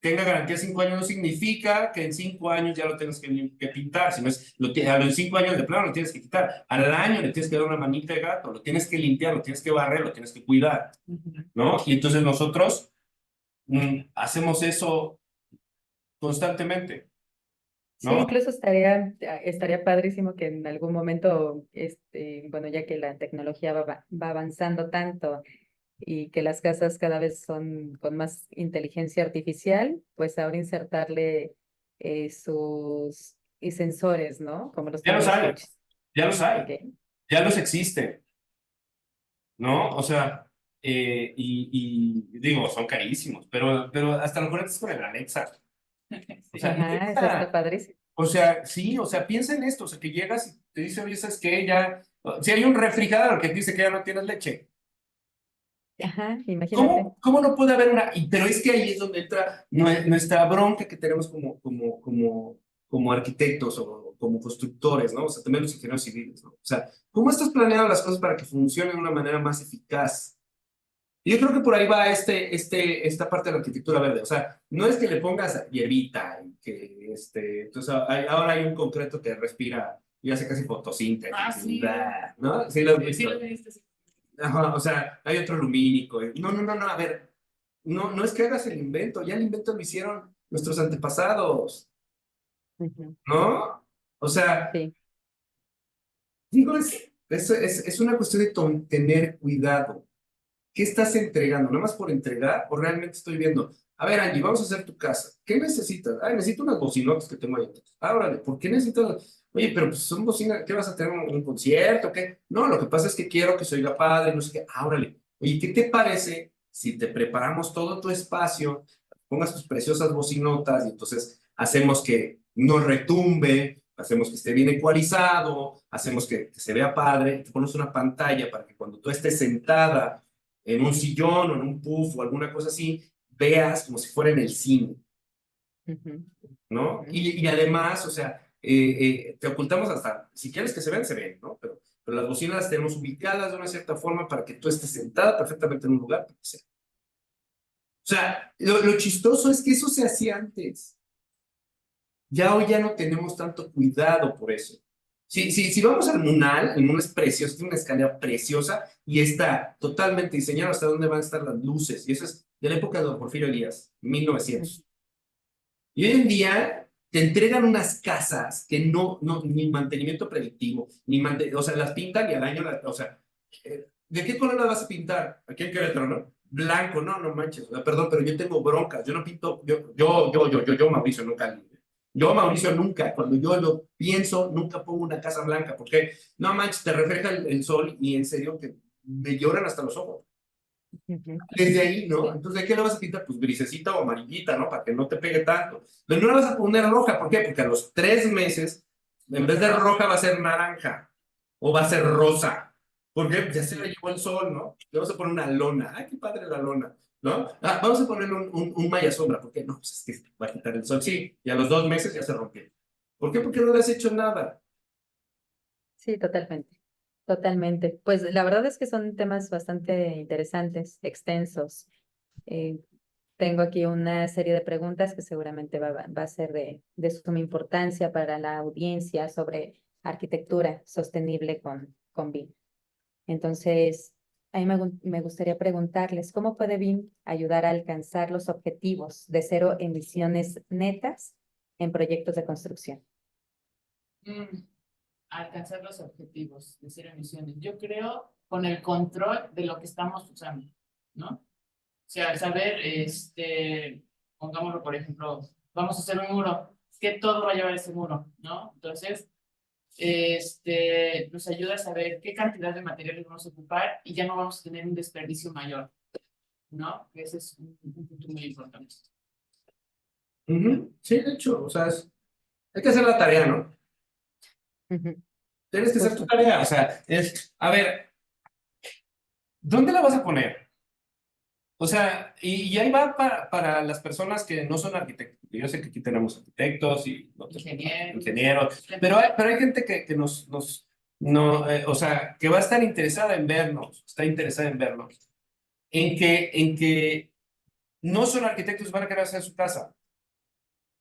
tenga garantía 5 años no significa que en 5 años ya lo tengas que pintar, sino a los 5 años de plano lo tienes que quitar. Al año le tienes que dar una manita de gato, lo tienes que limpiar, lo tienes que barrer, lo tienes que cuidar, ¿no? Y entonces nosotros hacemos eso constantemente, Sí, ¿no? incluso estaría padrísimo que en algún momento, bueno, ya que la tecnología va avanzando tanto y que las casas cada vez son con más inteligencia artificial, pues ahora insertarle sus sensores, ¿no? Como los Ya tienen los los hay, coches. ya los hay, Ok. ya los existe. ¿No? O sea, y digo, son carísimos, pero hasta lo conectas con el Alexa. O sea, Ajá, eso está neta. padrísimo. O sea, sí, o sea, piensa en esto, o sea, que llegas y te dice, oye, ¿sabes qué? Ya, si hay un refrigerador que te dice que ya no tienes leche, Ajá, imagínate. ¿cómo no puede haber una? Pero es que ahí es donde entra nuestra bronca que tenemos como arquitectos o como constructores, ¿no? O sea, también los ingenieros civiles, ¿no? O sea, ¿cómo estás planeando las cosas para que funcionen de una manera más eficaz? Y yo creo que por ahí va esta parte de la arquitectura verde. O sea, no es que le pongas hierbita y que entonces ahora hay un concreto que respira y hace casi Ah, fotosíntesis, y sí. ¿no? Sí, lo has Sí, visto. lo viste, sí. Ajá, o sea, hay otro lumínico. No, a ver, no es que hagas el invento, ya el invento lo hicieron nuestros antepasados, Ujú. ¿no? O sea, Sí. digo, es una cuestión de tener cuidado. ¿Qué estás entregando? ¿Nada más por entregar o realmente estoy viendo? A ver, Angie, vamos a hacer tu casa. ¿Qué necesitas? Ah, necesito unas bocinotas que tengo ahí atrás. Ah, órale, ¿por qué necesitas? Oye, pero pues son bocinas, ¿qué vas a tener? ¿Un concierto? ¿Qué? No, lo que pasa es que quiero que se oiga padre, no sé qué. Ah, órale. Oye, ¿qué te parece si te preparamos todo tu espacio, pongas tus preciosas bocinotas y entonces hacemos que no retumbe, hacemos que esté bien ecualizado, hacemos que se vea padre, te pones una pantalla para que cuando tú estés sentada en un sillón o en un puff o alguna cosa así, veas como si fuera en el cine, Ujú, ¿no? ujú. Y además, o sea, te ocultamos hasta, si quieres que se ven, ¿no? Pero las bocinas las tenemos ubicadas de una cierta forma para que tú estés sentada perfectamente en un lugar. O sea, lo chistoso es que eso se hacía antes. Ya hoy ya no tenemos tanto cuidado por eso. Si vamos al Munal, el Munal es precioso, tiene una escalera preciosa y está totalmente diseñado hasta dónde van a estar las luces. Y eso es de la época de don Porfirio Díaz, 1900. Y hoy en día te entregan unas casas que ni mantenimiento predictivo, o sea, las pintan y al año, o sea, ¿de qué color las vas a pintar? Aquí en Querétaro, ¿no? Blanco, no manches, o sea, perdón, pero yo tengo broncas, yo no pinto, Mauricio, nunca, Mauricio, nunca, cuando yo lo pienso, nunca pongo una casa blanca, porque, no manches, te refleja el sol y en serio que me lloran hasta los ojos. Desde ahí, ¿no? Entonces, ¿de qué le vas a pintar? Pues grisecita o amarillita, ¿no? Para que no te pegue tanto. Pero no le vas a poner roja, ¿por qué? Porque a los 3 meses, en vez de roja, va a ser naranja o va a ser rosa. Porque ya se le llevó el sol, ¿no? Le vamos a poner una lona. ¡Ay, qué padre la lona! ¿No? Vamos a ponerle un malla sombra. ¿Por qué? No, pues es que va a quitar el sol. Sí, y a los 2 meses ya se rompió. ¿Por qué? Porque no le has hecho nada. Sí, totalmente. Totalmente. Pues la verdad es que son temas bastante interesantes, extensos. Eh, Tengo aquí una serie de preguntas que seguramente va a ser de suma importancia para la audiencia sobre arquitectura sostenible con BIM. Entonces, a mí me gustaría preguntarles, ¿cómo puede BIM ayudar a alcanzar los objetivos de cero emisiones netas en proyectos de construcción? Alcanzar los objetivos de cero emisiones. Yo creo con el control de lo que estamos usando, ¿no? O sea, saber, pongámoslo, por ejemplo, vamos a hacer un muro, ¿qué todo va a llevar ese muro, ¿no? Entonces, nos ayuda a saber qué cantidad de materiales vamos a ocupar y ya no vamos a tener un desperdicio mayor, ¿no? Ese es un punto muy importante. Sí, de hecho, o sea, hay que hacer la tarea, ¿no? Tienes que hacer tu tarea, o sea, a ver, ¿dónde la vas a poner? O sea, y ahí va para las personas que no son arquitectos. Yo sé que aquí tenemos arquitectos y ingenieros, pero hay gente que no, o sea, que va a estar interesada en vernos, está interesada en vernos, en que no son arquitectos, van a querer hacer su casa,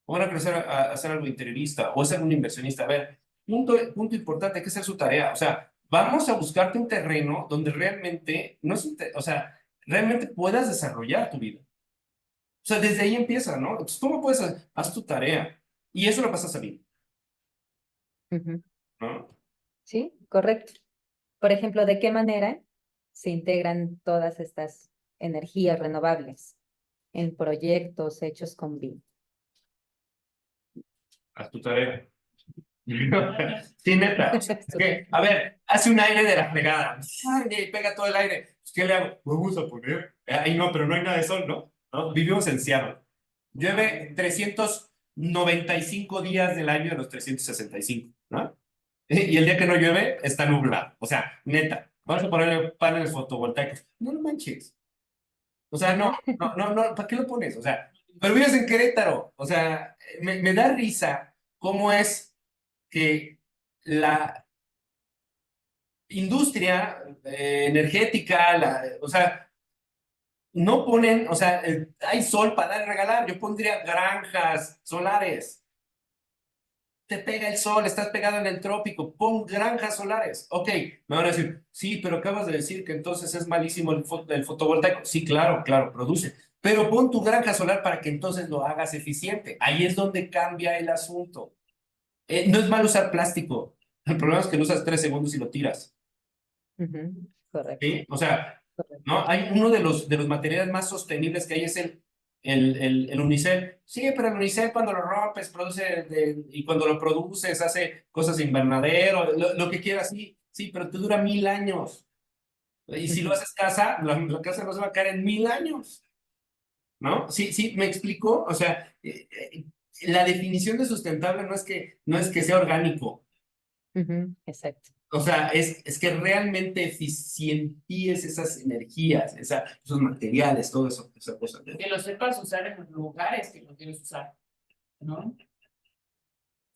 o van a querer hacer algo interiorista, o es algún inversionista. A ver, punto importante, hay que hacer su tarea. O sea, vamos a buscarte un terreno donde realmente, no es o sea, realmente puedas desarrollar tu vida. O sea, desde ahí empieza, ¿no? Entonces, ¿cómo puedes haz tu tarea? Y eso lo pasas a mí, ¿no? Sí, correcto. Por ejemplo, ¿de qué manera se integran todas estas energías renovables en proyectos hechos con BIM? Haz tu tarea. Sí, neta. O sea, es que, a ver, hace un aire de la fregada. Ay, pega todo el aire. Pues, ¿qué le hago? Vamos a poner. Ay, no, pero no hay nada de sol, ¿no? ¿No? Vivimos en Seattle. Llueve 395 días del año de los 365, ¿no? Y el día que no llueve, está nublado. O sea, neta, vamos a ponerle paneles fotovoltaicos. No, no manches. O sea, no, ¿para qué lo pones? O sea, pero vives en Querétaro. O sea, me da risa cómo es que la industria energética, o sea, no ponen, o sea, hay sol para dar y regalar. Yo pondría granjas solares. Te pega el sol, estás pegado en el trópico, pon granjas solares. Ok, me van a decir, sí, pero acabas de decir que entonces es malísimo el fotovoltaico. Sí, claro, claro, produce. Pero pon tu granja solar para que entonces lo hagas eficiente. Ahí es donde cambia el asunto. No es mal usar plástico. El problema es que lo usas 3 segundos y lo tiras. Correcto, ¿Sí? O sea, correcto. ¿no? Hay uno de los materiales más sostenibles que hay es el unicel. Sí, pero el unicel cuando lo rompes, y cuando lo produces, hace cosas de invernadero, lo que quieras, sí, sí, pero te dura 1000 años. Y si lo haces casa, la casa no se va a caer en 1000 años, ¿no? Sí, sí, me explico. O sea, la definición de sustentable no es que sea orgánico. Exacto. O sea, es que realmente eficientíes esas energías, esos materiales, todo eso, esa cosa. Que lo sepas usar en los lugares que lo quieres usar, ¿no?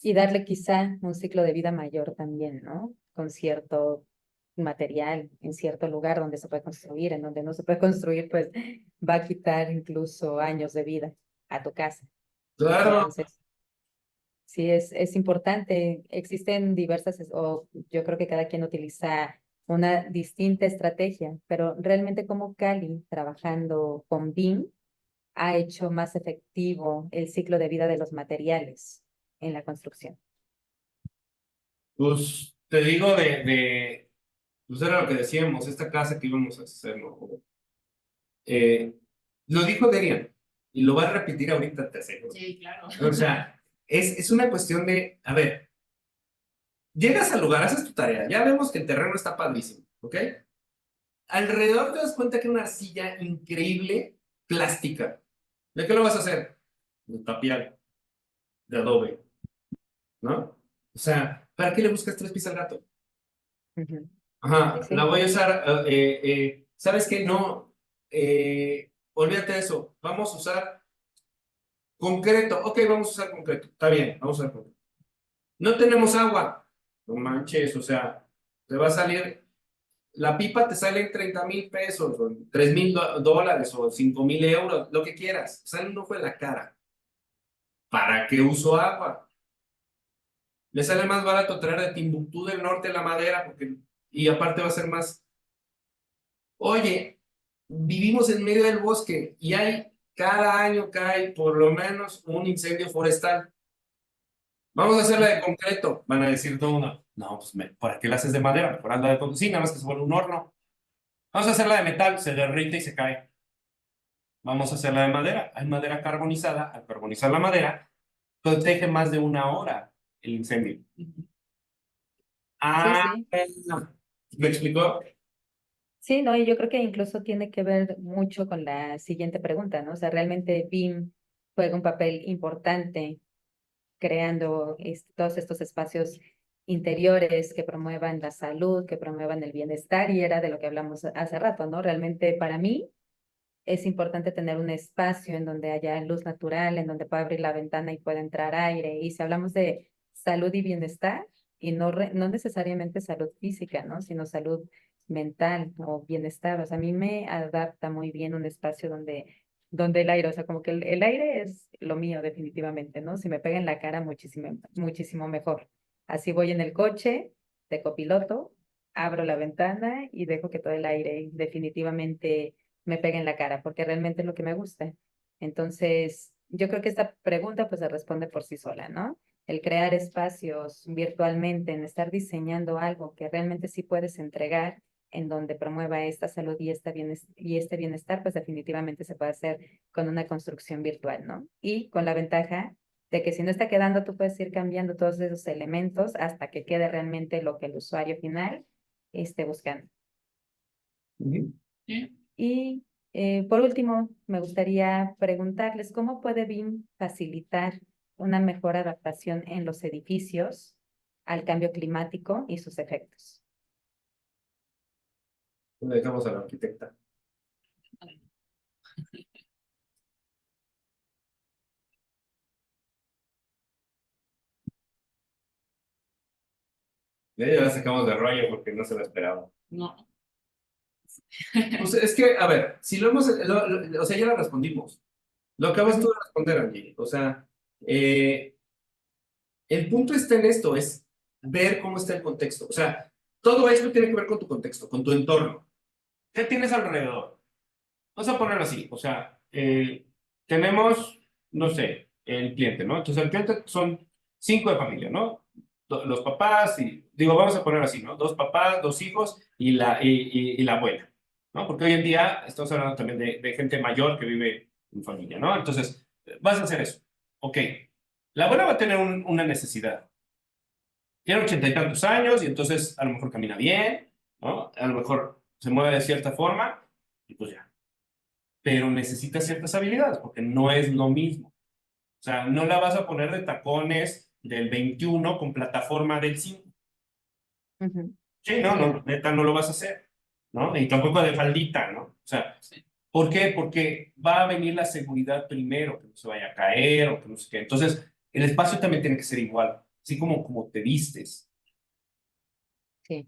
Y darle quizá un ciclo de vida mayor también, ¿no? Con cierto material en cierto lugar donde se puede construir, en donde no se puede construir, pues va a quitar incluso años de vida a tu casa. Claro, Entonces, Sí, es importante. Existen diversas, o yo creo que cada quien utiliza una distinta estrategia, pero realmente como Cali, trabajando con BIM, ha hecho más efectivo el ciclo de vida de los materiales en la construcción. Pues te digo pues era lo que decíamos, esta casa que íbamos a hacer, ¿no? Eh, lo dijo Derian y lo va a repetir ahorita, te aseguro. Sí, claro. O sea, es una cuestión de, a ver, llegas al lugar, haces tu tarea, ya vemos que el terreno está padrísimo, ¿ok? Alrededor te das cuenta que hay una arcilla increíble, plástica. ¿De qué lo vas a hacer? De tapial, de adobe, ¿no? O sea, ¿para qué le buscas tres pies al gato? Ujú. Ajá, Sí, la sí. voy a usar, ¿sabes qué? No, olvídate de eso, vamos a usar concreto, ok, vamos a usar concreto, está bien, vamos a usar concreto. No tenemos agua, no manches, o sea, te va a salir, la pipa te sale en 30,000 pesos, o en $3,000, o 5,000 euros, lo que quieras, sale un ojo de la cara. ¿Para qué uso agua? Le sale más barato traer de Timbuktu del norte la madera, y aparte va a ser más. Oye, vivimos en medio del bosque y cada año cae por lo menos un incendio forestal. Vamos a hacerla de concreto, van a decir todo uno. No, pues, ¿para qué la haces de madera? Mejor anda de concreto. Sí, nada más que se vuelve un horno. Vamos a hacerla de metal, se derrite y se cae. Vamos a hacerla de madera. Hay madera carbonizada. Al carbonizar la madera, protege más de 1 hora el incendio. Sí, Ah, sí. ¿me explicó? Sí, no, y yo creo que incluso tiene que ver mucho con la siguiente pregunta, ¿no? O sea, realmente BIM juega un papel importante creando todos estos espacios interiores que promuevan la salud, que promuevan el bienestar, y era de lo que hablamos hace rato, ¿no? Realmente para mí es importante tener un espacio en donde haya luz natural, en donde pueda abrir la ventana y pueda entrar aire. Y si hablamos de salud y bienestar, y no necesariamente salud física, ¿no? Sino salud mental o bienestar. O sea, a mí me adapta muy bien un espacio donde el aire, o sea, como que el aire es lo mío definitivamente, ¿no? Si me pega en la cara, muchísimo, muchísimo mejor. Así voy en el coche de copiloto, abro la ventana y dejo que todo el aire definitivamente me pegue en la cara, porque realmente es lo que me gusta. Entonces, yo creo que esta pregunta pues se responde por sí sola, ¿no? El crear espacios virtualmente, en estar diseñando algo que realmente sí puedes entregar, en donde promueva esta salud y, y este bienestar, pues definitivamente se puede hacer con una construcción virtual, ¿no? Y con la ventaja de que si no está quedando, tú puedes ir cambiando todos esos elementos hasta que quede realmente lo que el usuario final esté buscando. Sí. Y por último, me gustaría preguntarles cómo puede BIM facilitar una mejor adaptación en los edificios al cambio climático y sus efectos. Le dejamos a la arquitecta. Ya la sacamos de rollo porque no se la esperaba. No. Pues es que, a ver, si lo hemos, o sea, ya la respondimos. Lo acabas tú Ujú, de responder, Angie. O sea, el punto está en esto, es ver cómo está el contexto. O sea, todo esto tiene que ver con tu contexto, con tu entorno. ¿Qué tienes alrededor? Vamos a ponerlo así. O sea, tenemos, no sé, el cliente, ¿no? Entonces, el cliente son 5 de familia, ¿no? Los papás, y digo, vamos a ponerlo así, ¿no? 2 papás, 2 hijos y la abuela, ¿no? Porque hoy en día estamos hablando también de gente mayor que vive en familia, ¿no? Entonces, vas a hacer eso. Ok. La abuela va a tener una necesidad. Tiene 80 y tantos años y entonces a lo mejor camina bien, ¿no? A lo mejor se mueve de cierta forma y pues ya. Pero necesita ciertas habilidades porque no es lo mismo. O sea, no la vas a poner de tacones del 21 con plataforma del 5. ujú. Sí, no, Sí, no, neta, no lo vas a hacer, ¿no? Y tampoco de faldita, ¿no? O sea, Sí. ¿por qué? Porque va a venir la seguridad primero, que no se vaya a caer o que no sé qué. Entonces, el espacio también tiene que ser igual, así como te vistes. sí.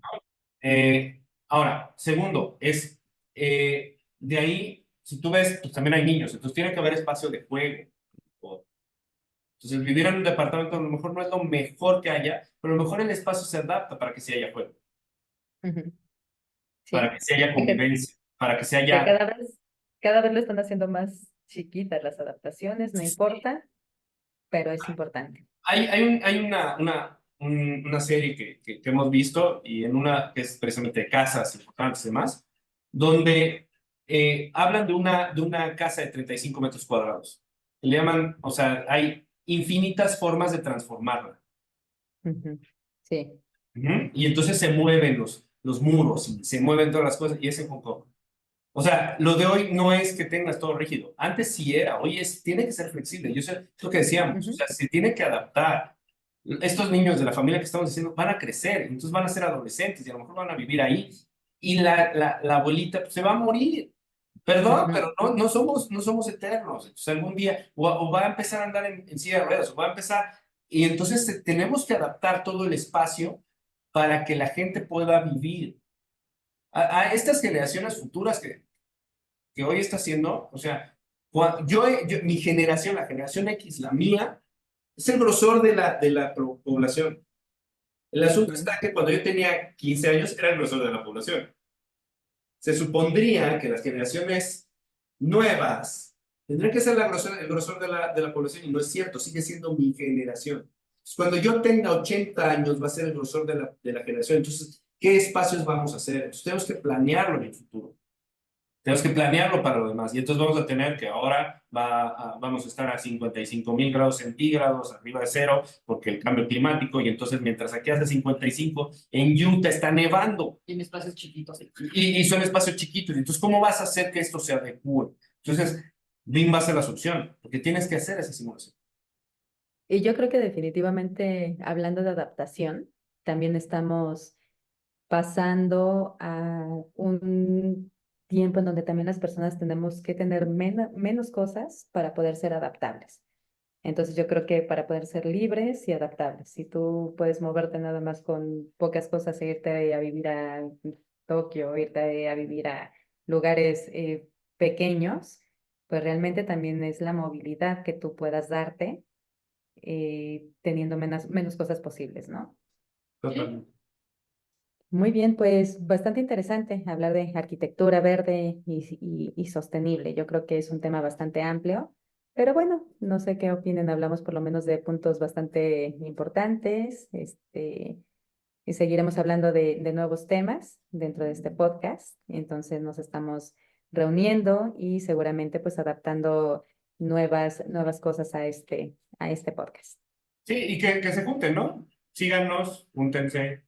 Ahora, segundo, de ahí, si tú ves, pues también hay niños, entonces tiene que haber espacio de juego. Entonces, vivir en un departamento a lo mejor no es lo mejor que haya, pero a lo mejor el espacio se adapta para que sí haya juego, Ujú. para Sí, que sí haya y convivencia, para que sí que haya... cada vez lo están haciendo más chiquitas las adaptaciones, no importa, pero es importante. Hay una serie que hemos visto y en una que es precisamente de casas importantes y demás, donde hablan de una casa de 35 metros cuadrados. Le llaman, o sea, hay infinitas formas de transformarla. Ujú. Sí. Ujú. Y entonces se mueven los muros y se mueven todas las cosas y es en Hong Kong. O sea, lo de hoy no es que tengas todo rígido. Antes sí era, hoy tiene que ser flexible. Yo sé, es lo que decíamos, o Ujú. sea, se tiene que adaptar. Estos niños de la familia que estamos diciendo van a crecer, entonces van a ser adolescentes y a lo mejor van a vivir ahí. Y la abuelita pues, se va a morir. Perdón, Ujú. pero no somos eternos. Entonces algún día o va a empezar a andar en silla de ruedas o va a empezar. Y entonces tenemos que adaptar todo el espacio para que la gente pueda vivir. A estas generaciones futuras que hoy está haciendo, o sea, mi generación, la generación X, la mía, es el grosor de la población. El asunto Ujú. está que cuando yo tenía 15 años era el grosor de la población. Se supondría que las generaciones nuevas tendrían que ser el grosor de la población y no es cierto, sigue siendo mi generación. Entonces, cuando yo tenga 80 años va a ser el grosor de la generación. Entonces, ¿qué espacios vamos a hacer? Entonces, tenemos que planearlo en el futuro. Tenemos que planearlo para lo demás. Y entonces vamos a tener que ahora vamos a estar a 55.000 grados centígrados, arriba de cero, porque el cambio climático. Y entonces, mientras aquí hace 55, en Utah está nevando. En espacios chiquitos. Y son espacios chiquitos. Entonces, ¿cómo vas a hacer que esto se adecue? Entonces, BIM va a ser la solución, porque tienes que hacer esa simulación. Y yo creo que definitivamente, hablando de adaptación, también estamos pasando a un tiempo en donde también las personas tenemos que tener menos cosas para poder ser adaptables. Entonces yo creo que para poder ser libres y adaptables, si tú puedes moverte nada más con pocas cosas e irte a vivir a Tokio, irte a vivir a lugares pequeños, pues realmente también es la movilidad que tú puedas darte teniendo menos cosas posibles, ¿no? Totalmente. Muy bien, pues bastante interesante hablar de arquitectura verde y sostenible. Yo creo que es un tema bastante amplio, pero bueno, no sé qué opinen. Hablamos por lo menos de puntos bastante importantes, y seguiremos hablando de nuevos temas dentro de este podcast. Entonces nos estamos reuniendo y seguramente pues adaptando nuevas cosas a este podcast. Sí, y que se junten, ¿no? Síganos, júntense.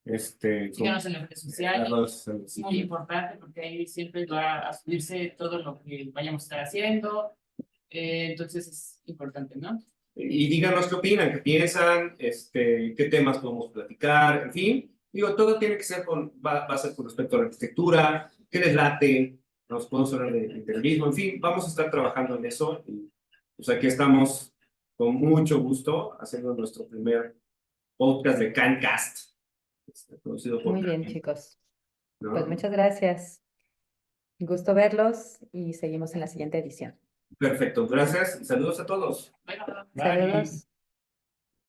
Síganos en las redes sociales. Es Sí. muy importante porque ahí siempre va a subirse todo lo que vayamos a estar haciendo. Entonces es importante, ¿no? Y díganos qué opinan, qué piensan, qué temas podemos platicar, en fin. Digo, todo tiene que ser va a ser con respecto a la arquitectura, qué les late, nos podemos hablar de interiorismo, en fin, vamos a estar trabajando en eso. Y pues aquí estamos con mucho gusto haciendo nuestro primer podcast de CanCast, producido por Muy bien, Can, chicos. Pues ¿no? muchas gracias. Gusto verlos y seguimos en la siguiente edición. Perfecto, gracias y saludos a todos. Bueno, Bye. Saludos.